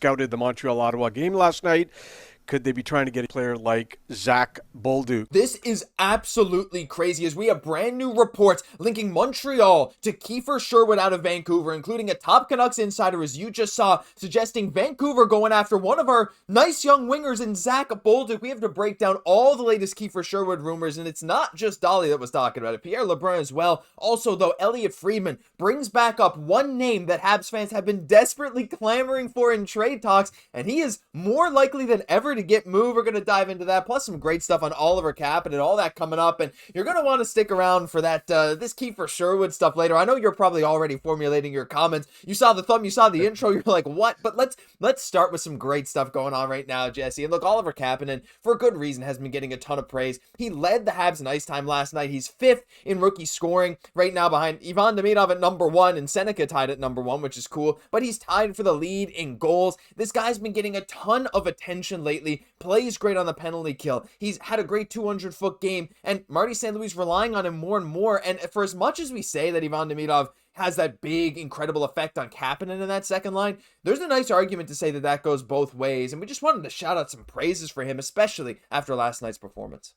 scouted the Montreal-Ottawa game last night. Could they be trying to get a player like Zach Bolduc? This is absolutely crazy as we have brand new reports linking Montreal to Kiefer Sherwood out of Vancouver, including a top Canucks insider, as you just saw, suggesting Vancouver going after one of our nice young wingers in Zach Bolduc. We have to break down all the latest Kiefer Sherwood rumors, and it's not just Dolly that was talking about it. Pierre Lebrun as well. Also, though, Elliotte Friedman brings back up one name that Habs fans have been desperately clamoring for in trade talks, and he is more likely than ever to get moved. We're going to dive into that, plus some great stuff on Oliver Kappin and all that coming up, and you're going to want to stick around for that this Kiefer Sherwood stuff later. I know you're probably already formulating your comments. You saw the thumb, you saw the intro, you're like, what? But let's start with some great stuff going on right now, Jesse. And look, Oliver Kappin, for good reason, has been getting a ton of praise. He led the Habs in ice time last night. He's 5th in rookie scoring right now behind Ivan Demidov at number 1 and Seneca tied at number 1, which is cool, but he's tied for the lead in goals. This guy's been getting a ton of attention lately, plays great on the penalty kill. He's had a great 200-foot game, and Marty St. Louis relying on him more and more. And for as much as we say that Ivan Demidov has that big, incredible effect on Kapanen in that second line, there's a nice argument to say that that goes both ways, and we just wanted to shout out some praises for him, especially after last night's performance.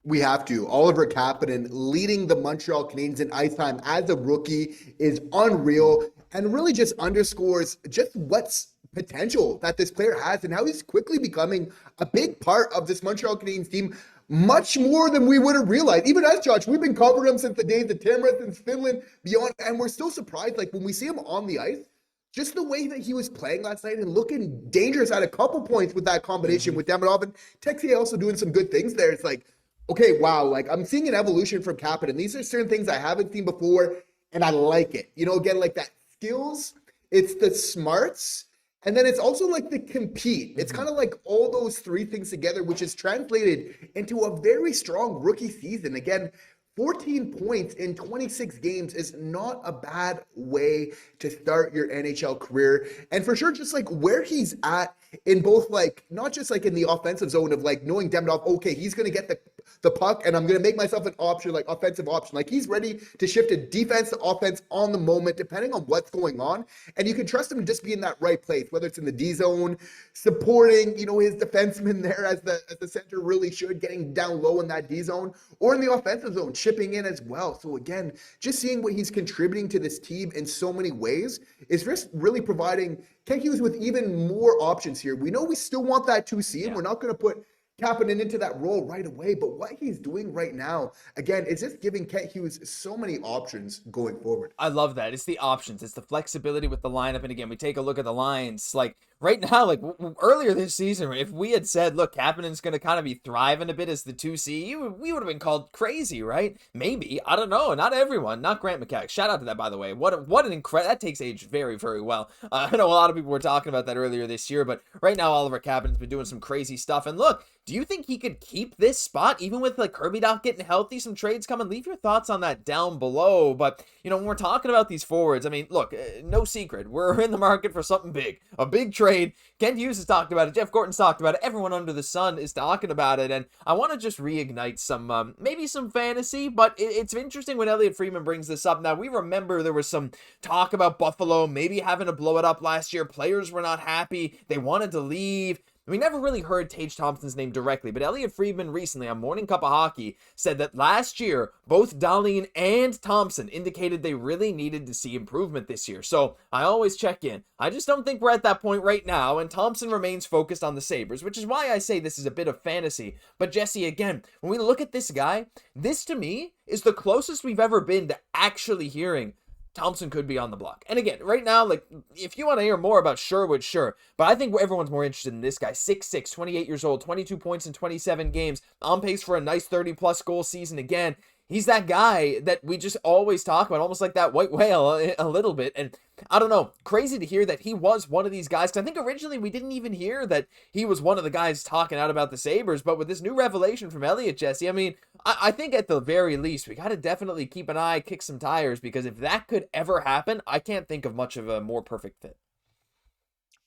We have to. Oliver Kapanen leading the Montreal Canadiens in ice time as a rookie is unreal and really just underscores just what's potential that this player has and how he's quickly becoming a big part of this Montreal Canadiens team, much more than we would have realized. Even us, Josh, we've been covering him since the days of Timrith and Finland, beyond, and we're still surprised, like when we see him on the ice, just the way that he was playing last night and looking dangerous at a couple points with that combination with Demidov, and Texier also doing some good things there. It's like, okay, wow, like I'm seeing an evolution from Kapanen. These are certain things I haven't seen before, and I like it. You know, again, like that skills, it's the smarts, and then it's also like the compete. It's kind of like all those three things together, which is translated into a very strong rookie season. Again, 14 points in 26 games is not a bad way to start your NHL career. And for sure, just like where he's at in both, like, not just like in the offensive zone of like knowing Demidov, okay, he's going to get the puck and I'm going to make myself an option, like offensive option. Like he's ready to shift to defense to offense on the moment, depending on what's going on. And you can trust him to just be in that right place, whether it's in the D zone, supporting, you know, his defenseman there as the center really should, getting down low in that D zone, or in the offensive zone, chipping in as well. So again, just seeing what he's contributing to this team in so many ways is just really providing Kent Hughes with even more options here. We know we still want that 2C, and we're not going to put Kapanen into that role right away, but what he's doing right now, again, is just giving Kent Hughes so many options going forward. I love that. It's the options. It's the flexibility with the lineup. And again, we take a look at the lines. Like right now, like earlier this season, if we had said, look, Kapanen's going to kind of be thriving a bit as the 2C, we would have been called crazy, right? Maybe. I don't know. Not everyone. Not Grant McCack. Shout out to that, by the way. What an incredible... That takes age very, very well. I know a lot of people were talking about that earlier this year, but right now, Oliver Kapanen's been doing some crazy stuff. And look, do you think he could keep this spot, even with like Kirby Dach getting healthy, some trades coming? Leave your thoughts on that down below. But, you know, when we're talking about these forwards, I mean, look, no secret. We're in the market for something big. A big trade. Kent Hughes has talked about it. Jeff Gorton's talked about it. Everyone under the sun is talking about it. And I want to just reignite some, maybe some fantasy, but it's interesting when Elliotte Friedman brings this up. Now, we remember there was some talk about Buffalo maybe having to blow it up last year. Players were not happy. They wanted to leave. We never really heard Tage Thompson's name directly, but Elliotte Friedman recently on Morning Cup of Hockey said that last year, both Dahlin and Thompson indicated they really needed to see improvement this year. So I always check in. I just don't think we're at that point right now, and Thompson remains focused on the Sabres, which is why I say this is a bit of fantasy. But Jesse, again, when we look at this guy, this to me is the closest we've ever been to actually hearing Thompson could be on the block. And again, right now, like, if you want to hear more about Sherwood, sure. But I think everyone's more interested in this guy. 6'6", 28 years old, 22 points in 27 games, on pace for a nice 30-plus goal season again. He's that guy that we just always talk about, almost like that white whale a little bit. And I don't know, crazy to hear that he was one of these guys. Because I think originally we didn't even hear that he was one of the guys talking out about the Sabres. But with this new revelation from Elliotte, Jesse, I mean, I think at the very least, we got to definitely keep an eye, kick some tires. Because if that could ever happen, I can't think of much of a more perfect fit.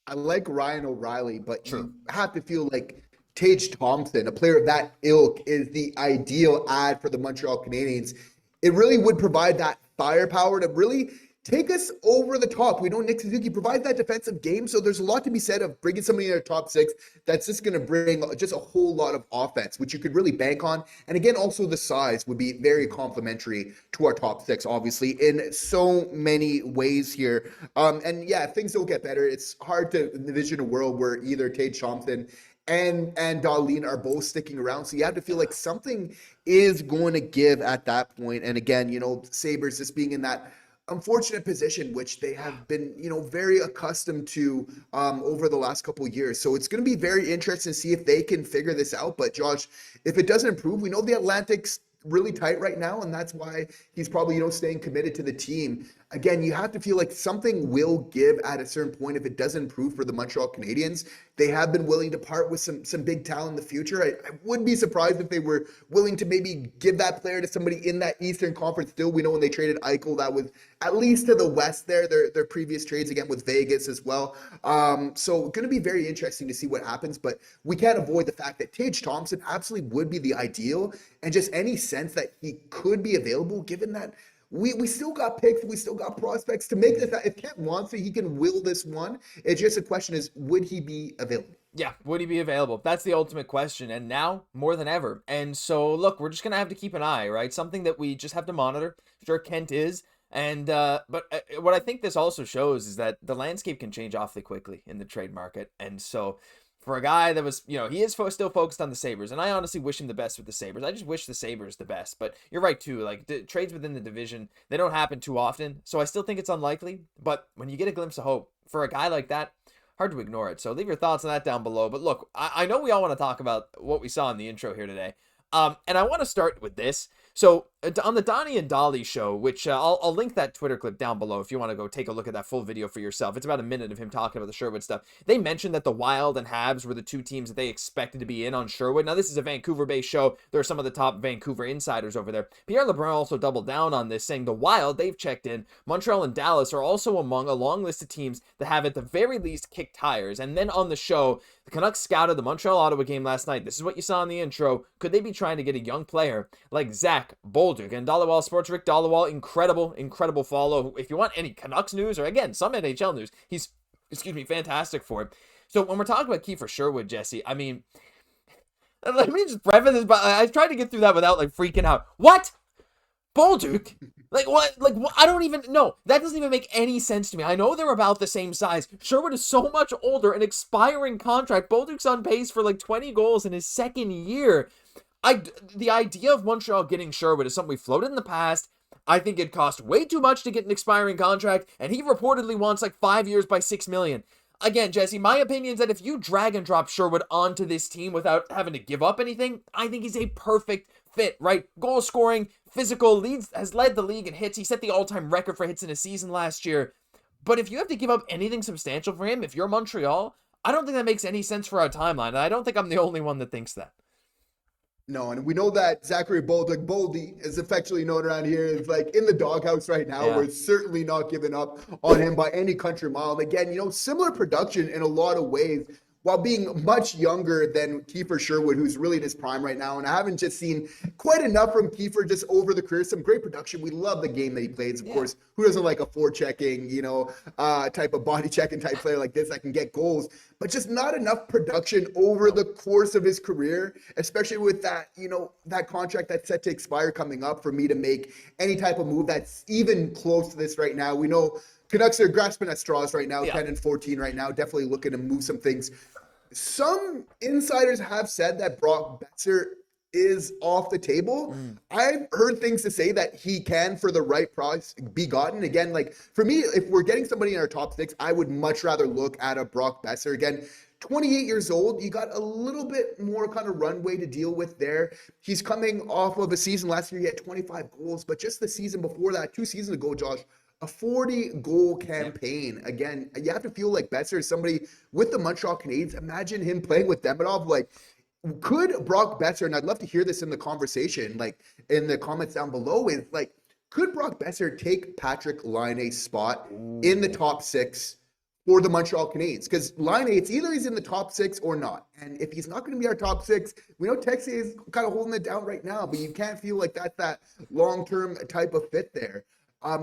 I like Ryan O'Reilly, but you have to feel like Tage Thompson, a player of that ilk, is the ideal ad for the Montreal Canadiens. It really would provide that firepower to really take us over the top. We know Nick Suzuki provides that defensive game, so there's a lot to be said of bringing somebody in our top six that's just going to bring just a whole lot of offense, which you could really bank on. And again, also the size would be very complementary to our top six, obviously, in so many ways here. And yeah, if things don't get better, it's hard to envision a world where either Tage Thompson and Dahlin are both sticking around. So you have to feel like something is going to give at that point. And again, Sabres just being in that unfortunate position, which they have been, very accustomed to over the last couple of years. So it's going to be very interesting to see if they can figure this out. But Josh, if it doesn't improve, we know the Atlantic's really tight right now, and that's why he's probably, staying committed to the team. Again, you have to feel like something will give at a certain point if it doesn't improve for the Montreal Canadiens. They have been willing to part with some big talent in the future. I would be surprised if they were willing to maybe give that player to somebody in that Eastern Conference still. We know when they traded Eichel, that was at least to the West there, their previous trades, again, with Vegas as well. So going to be very interesting to see what happens, but we can't avoid the fact that Tage Thompson absolutely would be the ideal, and just any sense that he could be available, given that we still got picks, we still got prospects to make this. If Kent wants it, he can will this one. It's just a question is, would he be available? Yeah, would he be available? That's the ultimate question, and now more than ever. And so, look, we're just going to have to keep an eye, right? Something that we just have to monitor. Sure, Kent is. And but what I think this also shows is that the landscape can change awfully quickly in the trade market. And so for a guy that was, he is still focused on the Sabres, and I honestly wish him the best with the Sabres. I just wish the Sabres the best. But you're right, too. Like, the trades within the division, they don't happen too often. So I still think it's unlikely. But when you get a glimpse of hope for a guy like that, hard to ignore it. So leave your thoughts on that down below. But look, I know we all want to talk about what we saw in the intro here today. And I want to start with this. So on the Donnie and Dolly show, which I'll link that Twitter clip down below if you want to go take a look at that full video for yourself. It's about a minute of him talking about the Sherwood stuff. They mentioned that the Wild and Habs were the two teams that they expected to be in on Sherwood. Now, this is a Vancouver-based show. There are some of the top Vancouver insiders over there. Pierre LeBrun also doubled down on this, saying the Wild, they've checked in. Montreal and Dallas are also among a long list of teams that have at the very least kicked tires. And then on the show, the Canucks scouted the Montreal-Ottawa game last night. This is what you saw in the intro. Could they be trying to get a young player like Zach Bolduc? And Dollawall Sports, Rick Dollawall, incredible follow. If you want any Canucks news, or again, some NHL news, he's, fantastic for it. So when we're talking about Kiefer Sherwood, Jesse, I mean, let me just preface this, but I tried to get through that without freaking out. What? Bolduc? What? I don't even know. That doesn't even make any sense to me. I know they're about the same size. Sherwood is so much older, an expiring contract. Bolduc's on pace for 20 goals in his second year. The idea of Montreal getting Sherwood is something we floated in the past. I think it cost way too much to get an expiring contract, and he reportedly wants 5 years by $6 million. Again, Jesse, my opinion is that if you drag and drop Sherwood onto this team without having to give up anything, I think he's a perfect fit, right? Goal scoring, physical, has led the league in hits. He set the all-time record for hits in a season last year. But if you have to give up anything substantial for him, if you're Montreal, I don't think that makes any sense for our timeline, and I don't think I'm the only one that thinks that. No, and we know that Zachary Bolduc, Boldy, is affectionately known around here, is in the doghouse right now. Yeah. We're certainly not giving up on him by any country mile. And again, similar production in a lot of ways, while being much younger than Kiefer Sherwood, who's really in his prime right now. And I haven't just seen quite enough from Kiefer just over the career. Some great production. We love the game that he plays. Of course, who doesn't like a forechecking, type of body checking type player like this that can get goals? But just not enough production over the course of his career, especially with that, that contract that's set to expire coming up, for me to make any type of move that's even close to this right now. We know Canucks are grasping at straws right now, 10-14 right now, definitely looking to move some things. Some insiders have said that Brock Boeser is off the table. I've heard things to say that he can, for the right price, be gotten. Again, for me, if we're getting somebody in our top six, I would much rather look at a Brock Boeser. Again, 28 years old, you got a little bit more kind of runway to deal with there. He's coming off of a season last year, he had 25 goals, but just the season before that, 2 seasons ago, Josh, a 40-goal campaign. Again, you have to feel like Boeser is somebody with the Montreal Canadiens. Imagine him playing with Demidov. Could Brock Boeser, and I'd love to hear this in the conversation, in the comments down below, is could Brock Boeser take Patrick Laine's spot in the top six for the Montreal Canadiens? Because Laine, it's either he's in the top six or not. And if he's not going to be our top six, we know Texier is kind of holding it down right now, but you can't feel like that's that long-term type of fit there.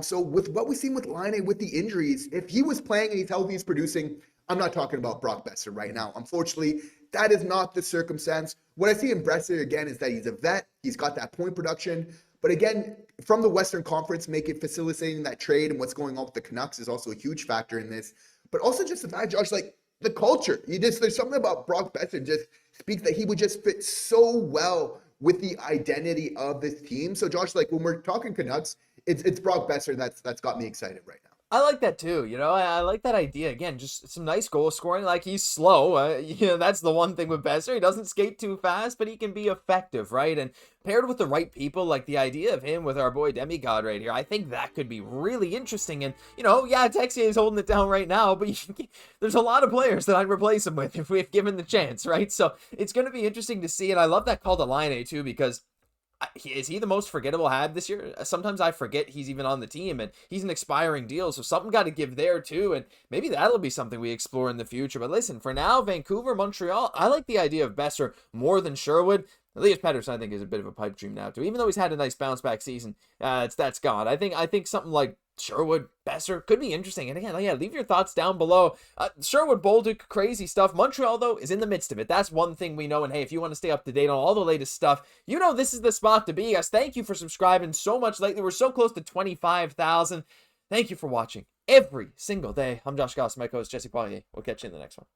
So with what we've seen with Laine, with the injuries, if he was playing and he's healthy, he's producing, I'm not talking about Brock Besser right now. Unfortunately, that is not the circumstance. What I see in Besser, again, is that he's a vet. He's got that point production. But again, from the Western Conference, facilitating that trade and what's going on with the Canucks is also a huge factor in this. But also just the fact, Josh, like the culture. There's something about Brock Besser just speaks that he would just fit so well with the identity of this team. So Josh, like when we're talking Canucks, it's Brock Besser that's got me excited right now. I like that too. I like that idea. Again, just some nice goal scoring. Like he's slow. That's the one thing with Besser. He doesn't skate too fast, but he can be effective, right? And paired with the right people, like the idea of him with our boy Demigod right here, I think that could be really interesting. And, Texier is holding it down right now, but there's a lot of players that I'd replace him with if we've given the chance, right? So it's going to be interesting to see. And I love that call to Laine too, because is he the most forgettable Hab this year? Sometimes I forget he's even on the team, and he's an expiring deal, so something got to give there too, and maybe that'll be something we explore in the future. But listen, for now, Vancouver, Montreal, I like the idea of Besser more than Sherwood. Elias Pettersson, I think, is a bit of a pipe dream now too. Even though he's had a nice bounce back season, that's gone. I think something like Sherwood, Besser could be interesting. And again, leave your thoughts down below. Sherwood, Bolduc, crazy stuff. Montreal, though, is in the midst of it. That's one thing we know. And hey, if you want to stay up to date on all the latest stuff, this is the spot to be. Guys, thank you for subscribing so much lately. We're so close to 25,000. Thank you for watching every single day. I'm Josh Gosse, my co-host Jesse Poirier. We'll catch you in the next one.